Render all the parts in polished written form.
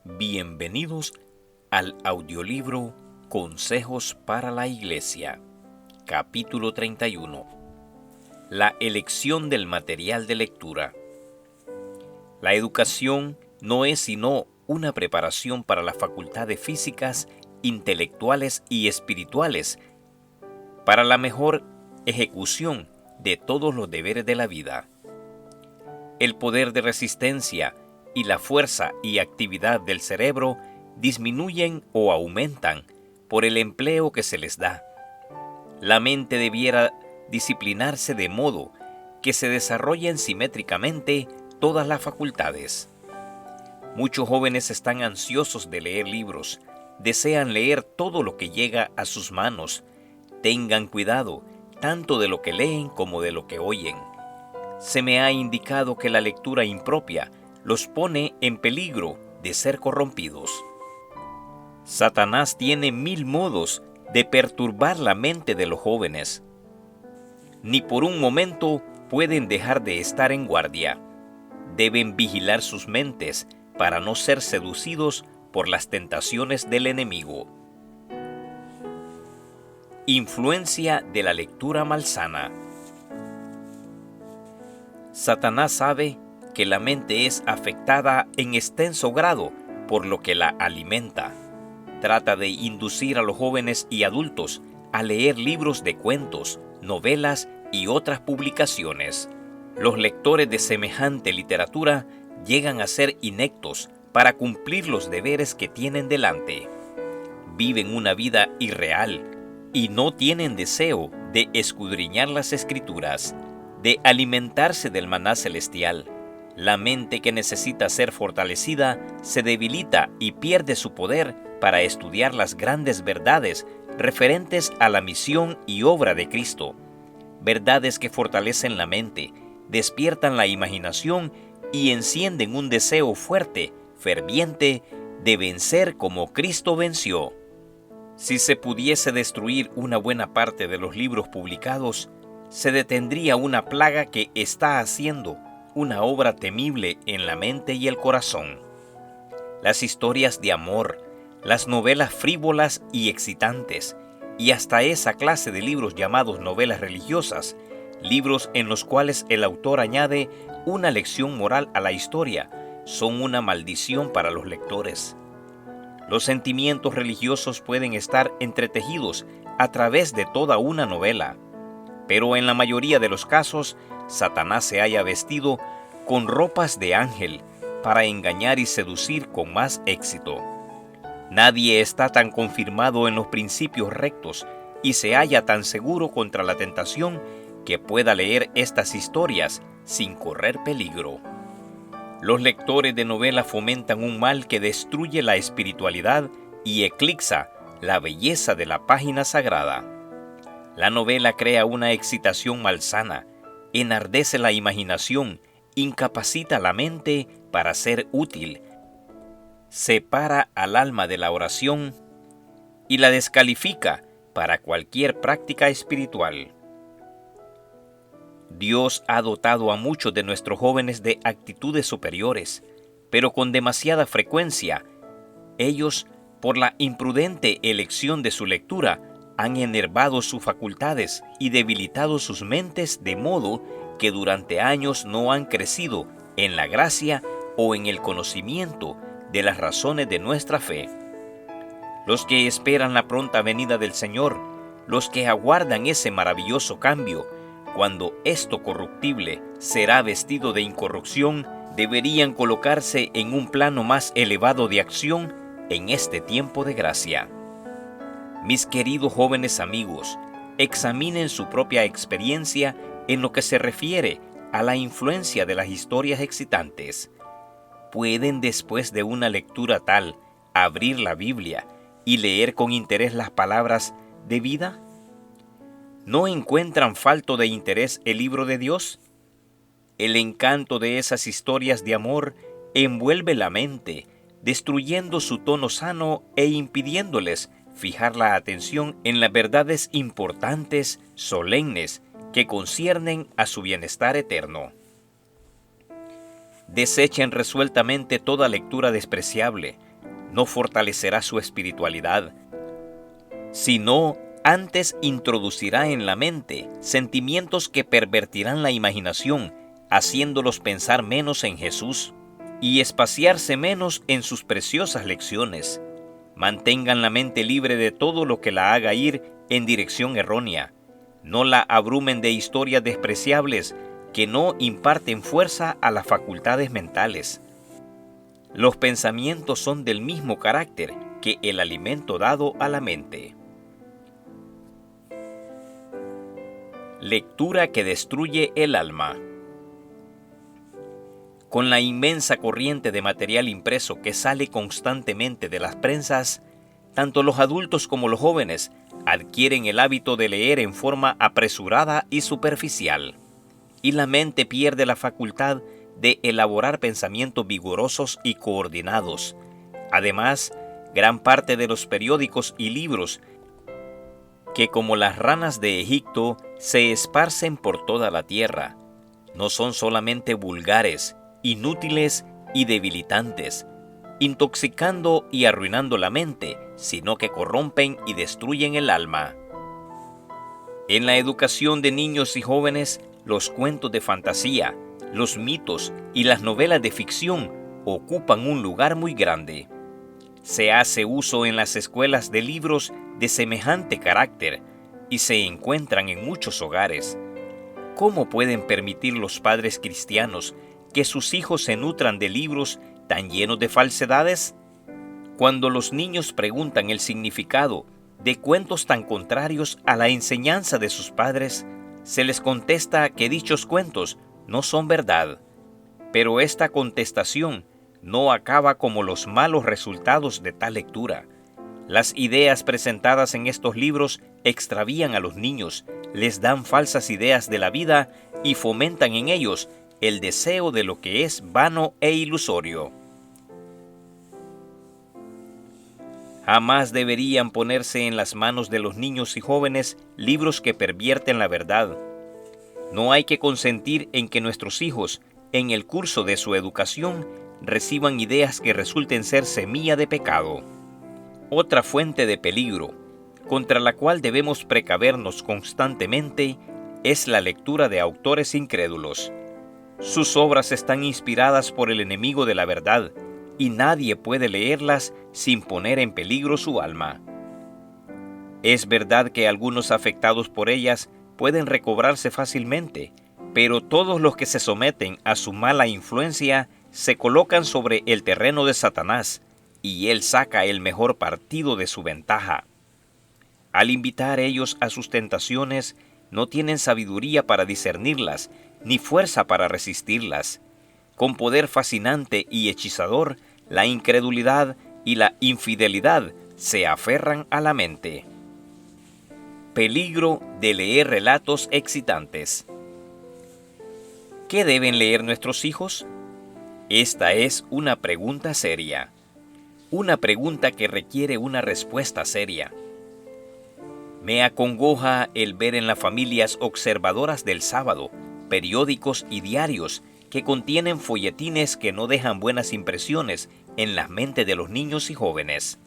Bienvenidos al audiolibro Consejos para la Iglesia, capítulo 31. La elección del material de lectura. La educación no es sino una preparación para las facultades físicas, intelectuales y espirituales, para la mejor ejecución de todos los deberes de la vida. El poder de resistencia y la fuerza y actividad del cerebro disminuyen o aumentan por el empleo que se les da. La mente debiera disciplinarse de modo que se desarrollen simétricamente todas las facultades. Muchos jóvenes están ansiosos de leer libros, desean leer todo lo que llega a sus manos. Tengan cuidado tanto de lo que leen como de lo que oyen. Se me ha indicado que la lectura impropia los pone en peligro de ser corrompidos. Satanás tiene 1000 modos de perturbar la mente de los jóvenes. Ni por un momento pueden dejar de estar en guardia. Deben vigilar sus mentes para no ser seducidos por las tentaciones del enemigo. Influencia de la lectura malsana. Satanás sabe que la mente es afectada en extenso grado por lo que la alimenta. Trata de inducir a los jóvenes y adultos a leer libros de cuentos, novelas y otras publicaciones. Los lectores de semejante literatura llegan a ser ineptos para cumplir los deberes que tienen delante. Viven una vida irreal y no tienen deseo de escudriñar las Escrituras, de alimentarse del maná celestial. La mente que necesita ser fortalecida se debilita y pierde su poder para estudiar las grandes verdades referentes a la misión y obra de Cristo. Verdades que fortalecen la mente, despiertan la imaginación y encienden un deseo fuerte, ferviente, de vencer como Cristo venció. Si se pudiese destruir una buena parte de los libros publicados, se detendría una plaga que está haciendo una obra temible en la mente y el corazón. Las historias de amor, las novelas frívolas y excitantes, y hasta esa clase de libros llamados novelas religiosas, libros en los cuales el autor añade una lección moral a la historia, son una maldición para los lectores. Los sentimientos religiosos pueden estar entretejidos a través de toda una novela, pero en la mayoría de los casos, Satanás se haya vestido con ropas de ángel para engañar y seducir con más éxito. Nadie está tan confirmado en los principios rectos y se halla tan seguro contra la tentación que pueda leer estas historias sin correr peligro. Los lectores de novelas fomentan un mal que destruye la espiritualidad y eclipsa la belleza de la página sagrada. La novela crea una excitación malsana, enardece la imaginación, incapacita la mente para ser útil, separa al alma de la oración y la descalifica para cualquier práctica espiritual. Dios ha dotado a muchos de nuestros jóvenes de actitudes superiores, pero con demasiada frecuencia, ellos, por la imprudente elección de su lectura, han enervado sus facultades y debilitado sus mentes de modo que durante años no han crecido en la gracia o en el conocimiento de las razones de nuestra fe. Los que esperan la pronta venida del Señor, los que aguardan ese maravilloso cambio, cuando esto corruptible será vestido de incorrupción, deberían colocarse en un plano más elevado de acción en este tiempo de gracia. Mis queridos jóvenes amigos, examinen su propia experiencia en lo que se refiere a la influencia de las historias excitantes. ¿Pueden, después de una lectura tal, abrir la Biblia y leer con interés las palabras de vida? ¿No encuentran falto de interés el libro de Dios? El encanto de esas historias de amor envuelve la mente, destruyendo su tono sano e impidiéndoles fijar la atención en las verdades importantes, solemnes, que conciernen a su bienestar eterno. Desechen resueltamente toda lectura despreciable. No fortalecerá su espiritualidad, sino antes introducirá en la mente sentimientos que pervertirán la imaginación, haciéndolos pensar menos en Jesús y espaciarse menos en sus preciosas lecciones. Mantengan la mente libre de todo lo que la haga ir en dirección errónea. No la abrumen de historias despreciables que no imparten fuerza a las facultades mentales. Los pensamientos son del mismo carácter que el alimento dado a la mente. Lectura que destruye el alma. Con la inmensa corriente de material impreso que sale constantemente de las prensas, tanto los adultos como los jóvenes adquieren el hábito de leer en forma apresurada y superficial, y la mente pierde la facultad de elaborar pensamientos vigorosos y coordinados. Además, gran parte de los periódicos y libros que como las ranas de Egipto se esparcen por toda la tierra, no son solamente vulgares, inútiles y debilitantes, intoxicando y arruinando la mente, sino que corrompen y destruyen el alma. En la educación de niños y jóvenes, los cuentos de fantasía, los mitos y las novelas de ficción ocupan un lugar muy grande. Se hace uso en las escuelas de libros de semejante carácter y se encuentran en muchos hogares. ¿Cómo pueden permitir los padres cristianos que sus hijos se nutran de libros tan llenos de falsedades? Cuando los niños preguntan el significado de cuentos tan contrarios a la enseñanza de sus padres, se les contesta que dichos cuentos no son verdad. Pero esta contestación no acaba como los malos resultados de tal lectura. Las ideas presentadas en estos libros extravían a los niños, les dan falsas ideas de la vida y fomentan en ellos el deseo de lo que es vano e ilusorio. Jamás deberían ponerse en las manos de los niños y jóvenes libros que pervierten la verdad. No hay que consentir en que nuestros hijos, en el curso de su educación, reciban ideas que resulten ser semilla de pecado. Otra fuente de peligro, contra la cual debemos precavernos constantemente, es la lectura de autores incrédulos. Sus obras están inspiradas por el enemigo de la verdad, y nadie puede leerlas sin poner en peligro su alma. Es verdad que algunos afectados por ellas pueden recobrarse fácilmente, pero todos los que se someten a su mala influencia se colocan sobre el terreno de Satanás, y él saca el mejor partido de su ventaja. Al invitar ellos a sus tentaciones, no tienen sabiduría para discernirlas, ni fuerza para resistirlas. Con poder fascinante y hechizador, la incredulidad y la infidelidad se aferran a la mente. Peligro de leer relatos excitantes. ¿Qué deben leer nuestros hijos? Esta es una pregunta seria. Una pregunta que requiere una respuesta seria. Me acongoja el ver en las familias observadoras del sábado periódicos y diarios que contienen folletines que no dejan buenas impresiones en la mente de los niños y jóvenes.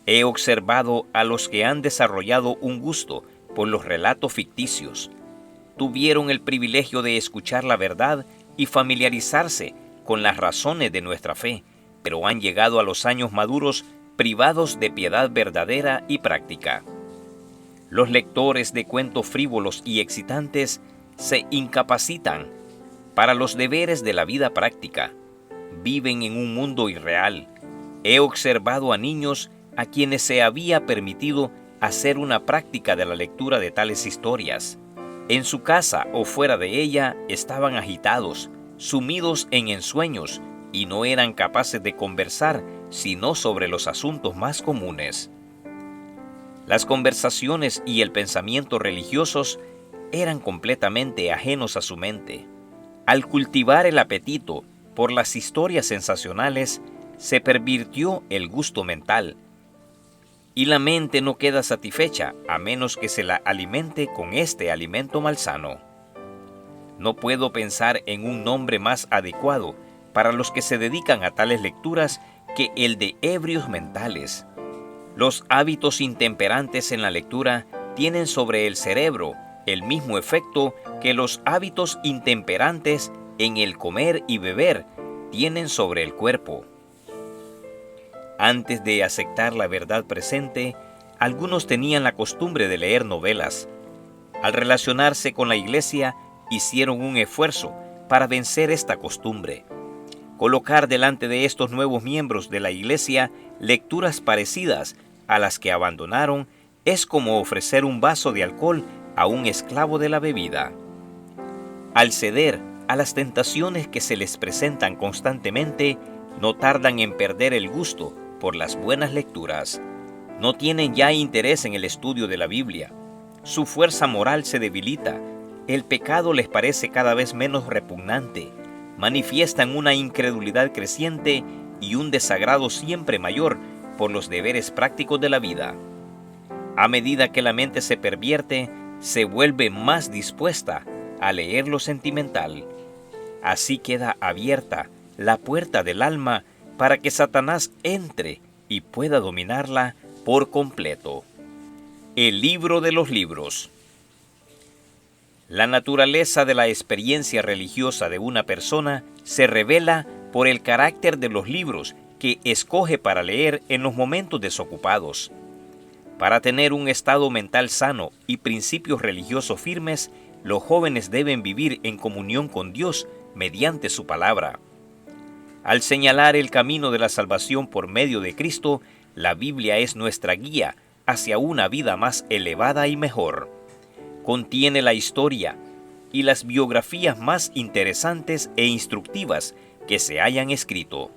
He observado a los que han desarrollado un gusto por los relatos ficticios. Tuvieron el privilegio de escuchar la verdad y familiarizarse con las razones de nuestra fe, pero han llegado a los años maduros privados de piedad verdadera y práctica. Los lectores de cuentos frívolos y excitantes se incapacitan para los deberes de la vida práctica. Viven en un mundo irreal. He observado a niños a quienes se había permitido hacer una práctica de la lectura de tales historias. En su casa o fuera de ella estaban agitados, sumidos en ensueños, y no eran capaces de conversar sino sobre los asuntos más comunes. Las conversaciones y el pensamiento religiosos eran completamente ajenos a su mente. Al cultivar el apetito por las historias sensacionales, se pervirtió el gusto mental, y la mente no queda satisfecha a menos que se la alimente con este alimento malsano. No puedo pensar en un nombre más adecuado para los que se dedican a tales lecturas que el de ebrios mentales. Los hábitos intemperantes en la lectura tienen sobre el cerebro el mismo efecto que los hábitos intemperantes en el comer y beber tienen sobre el cuerpo. Antes de aceptar la verdad presente, algunos tenían la costumbre de leer novelas. Al relacionarse con la iglesia, hicieron un esfuerzo para vencer esta costumbre. Colocar delante de estos nuevos miembros de la iglesia lecturas parecidas a las que abandonaron es como ofrecer un vaso de alcohol a un esclavo de la bebida. Al ceder a las tentaciones que se les presentan constantemente, no tardan en perder el gusto por las buenas lecturas. No tienen ya interés en el estudio de la Biblia. Su fuerza moral se debilita. El pecado les parece cada vez menos repugnante. Manifiestan una incredulidad creciente y un desagrado siempre mayor por los deberes prácticos de la vida. A medida que la mente se pervierte, se vuelve más dispuesta a leer lo sentimental. Así queda abierta la puerta del alma para que Satanás entre y pueda dominarla por completo. El libro de los libros. La naturaleza de la experiencia religiosa de una persona se revela por el carácter de los libros que escoge para leer en los momentos desocupados. Para tener un estado mental sano y principios religiosos firmes, los jóvenes deben vivir en comunión con Dios mediante su palabra. Al señalar el camino de la salvación por medio de Cristo, la Biblia es nuestra guía hacia una vida más elevada y mejor. Contiene la historia y las biografías más interesantes e instructivas que se hayan escrito.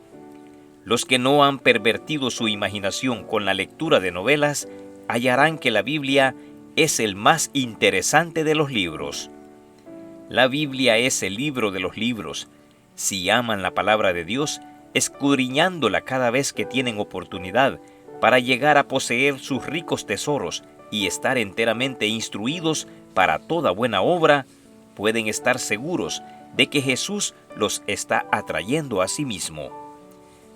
Los que no han pervertido su imaginación con la lectura de novelas hallarán que la Biblia es el más interesante de los libros. La Biblia es el libro de los libros. Si aman la palabra de Dios, escudriñándola cada vez que tienen oportunidad para llegar a poseer sus ricos tesoros y estar enteramente instruidos para toda buena obra, pueden estar seguros de que Jesús los está atrayendo a sí mismo.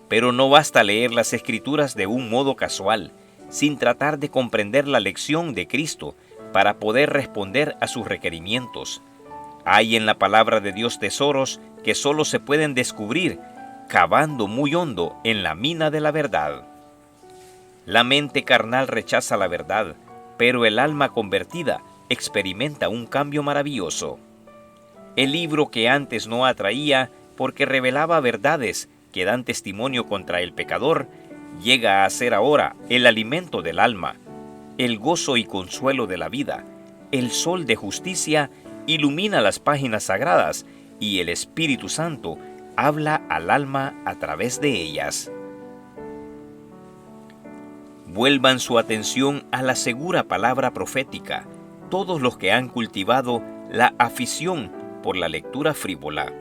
Pero no basta leer las Escrituras de un modo casual, sin tratar de comprender la lección de Cristo para poder responder a sus requerimientos. Hay en la palabra de Dios tesoros que solo se pueden descubrir cavando muy hondo en la mina de la verdad. La mente carnal rechaza la verdad, pero el alma convertida experimenta un cambio maravilloso. El libro que antes no atraía porque revelaba verdades que dan testimonio contra el pecador, llega a ser ahora el alimento del alma, el gozo y consuelo de la vida. El sol de justicia ilumina las páginas sagradas y el Espíritu Santo habla al alma a través de ellas. Vuelvan su atención a la segura palabra profética, todos los que han cultivado la afición por la lectura frívola.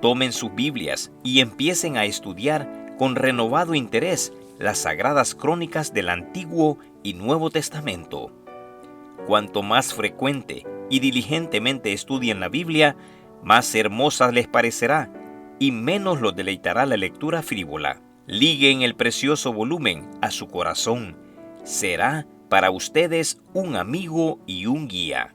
Tomen sus Biblias y empiecen a estudiar con renovado interés las sagradas crónicas del Antiguo y Nuevo Testamento. Cuanto más frecuente y diligentemente estudien la Biblia, más hermosa les parecerá y menos los deleitará la lectura frívola. Liguen el precioso volumen a su corazón. Será para ustedes un amigo y un guía.